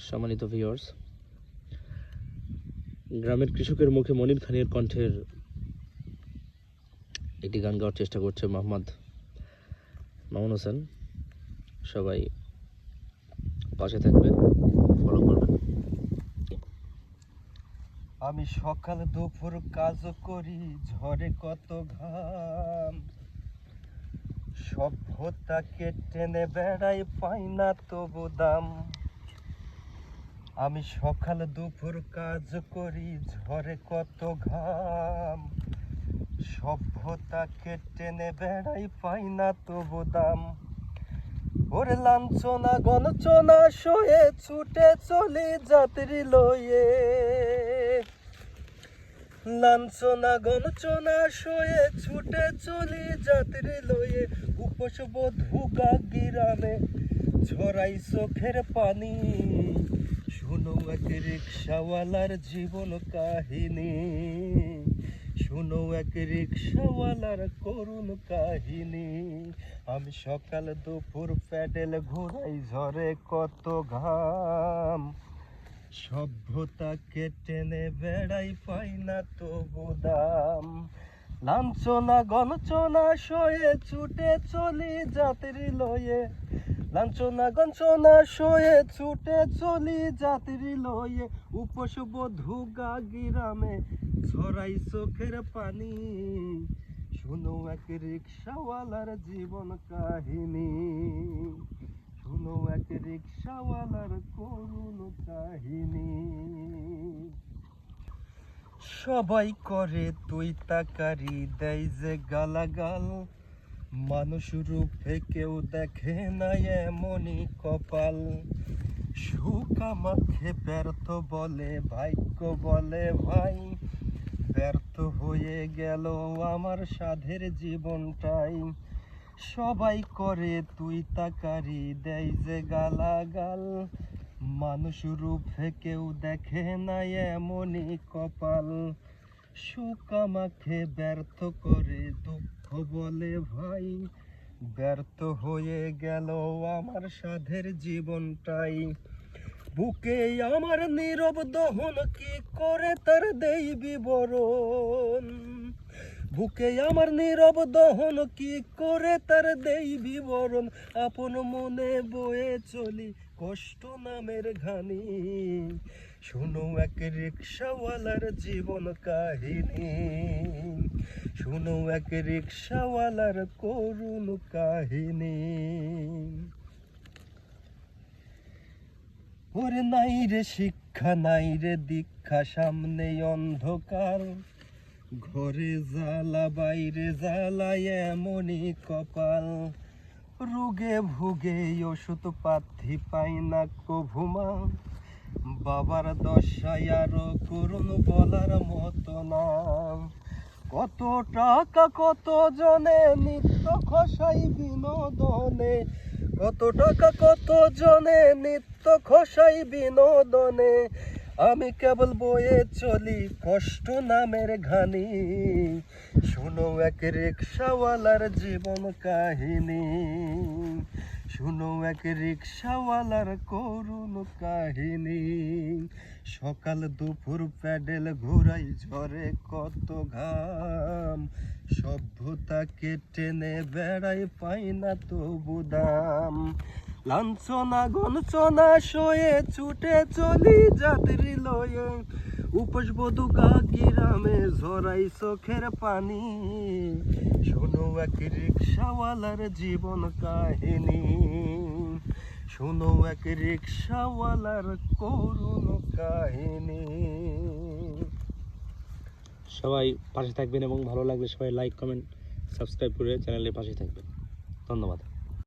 সম্মানিত ভিউয়ার্স, গ্রামের কৃষকের মুখে মনির খানের কণ্ঠের একটি গান গাওয়ার চেষ্টা করছে মোহাম্মদ মামুন হোসেন। সবাই পাশে থাকবেন, ফলো করবেন। আমি সকাল দুপুর কাজ করি, ঝরে কত ঘাম, সভ্যতাকে টেনে বেড়াই, পাই না তবু দাম। আমি সকাল দুপুর কাজ করি, ঝরে কত ঘাম, সভ্যতাকে টেনে বেড়াই, পাই না তবু দাম। ওরে লাঞ্ছনা গঞ্চনা সয়ে ছুটে চলি যাত্রী লয়ে, লাঞ্ছনা গঞ্চনা সয়ে ছুটে চলি যাত্রী লয়ে, উপোস বধুগা গ্রামে ঝরাই চোখের পানি। শুনো এক রিক্সাওয়ালার জীবন কাহিনী, শুনো এক রিক্সাওয়ালার করুণ কাহিনী। আমি সকাল দুপুর প্যাডেল ঘোরাই, ঝরে কত ঘাম, সভ্যতাকে টেনে বেড়াই, পাই না তবু দাম। লাঞ্ছনা গঞ্চনা সয়ে ছুটে চলি যাত্রী লয়ে, লাঞ্ছনা গঞ্চনা সয়ে ছুটে চলি যাত্রী লয়ে, উপোস বধুগা গ্রামে ঝরাই চোখের পানি। শুনো এক রিক্সাওয়ালার জীবন কাহিনী, শুনো এক রিক্সাওয়ালার করুণ কাহিনী। সবাই করে তুই তাকারি, দেয় যে গালাগাল, মানুষ রূপে কেউ দেখে না এমনই কপাল। সুখ আমাকে ব্যর্থ বলে, ভাগ্য বলে ভাই, ব্যর্থ হয়ে গেল আমার সাধের জীবনটাই। সবাই করে তুই তাকারি, দেয় যে গালাগাল, মানুষ রূপে কেউ দেখে না এমনই কপাল। সুখ আমাকে ব্যর্থ করে, দুঃখ বলে ভাই, ব্যর্থ হয়ে গেল আমার সাধের জীবনটাই। বুকে আমার নীরব দহন, কি করে তার দেই বিবরণ, বুকে আমার নীরব দহন, কি করে তার দেই বিবরণ। আপন মনে বয়ে চলি কষ্ট নামের ঘানি, শুনো এক রিক্সাওয়ালার জীবন কাহিনী, শুনো এক রিক্সাওয়ালার করুণ কাহিনী। ওরে নাই রে শিক্ষা, নাই রে দীক্ষা, সামনে অন্ধকার, ঘরে জ্বালা বাইরে জ্বালা, এমনই কপাল। রোগে ভুগে ওষুধ পাথি পাই না কভুমা, বাবার দশায় আরো করুণ বলার মতো না। কত টাকা কত জনে নিত্য খসাই বিনোদনে, কত টাকা কত জনে নিত্য খসাই বিনোদনে। আমি কেবল বয়ে চলি কষ্ট নামের ঘানি, শুনো এক রিক্সাওয়ালার জীবন কাহিনী, শুনো এক রিক্সাওয়ালার করুণ কাহিনী। সকাল দুপুর প্যাডেল ঘোরাই, ঝরে কত ঘাম, সভ্যতাকে টেনে বেড়াই, পাই না তবু দাম। লাঞ্ছনা গঞ্চনা সয়ে ছুটে চলি যাত্রী লয়ে, উপোস বধুগা গ্রামে ঝরাই চোখের পানি। শোনো এক রিক্সাওয়ালার জীবন কাহিনী, শোনো এক রিক্সাওয়ালার করুণ কাহিনী। সবাই পাশে থাকবেন এবং ভালো লাগলে সবাই লাইক, কমেন্ট, সাবস্ক্রাইব করে চ্যানেলের পাশে থাকবেন। ধন্যবাদ।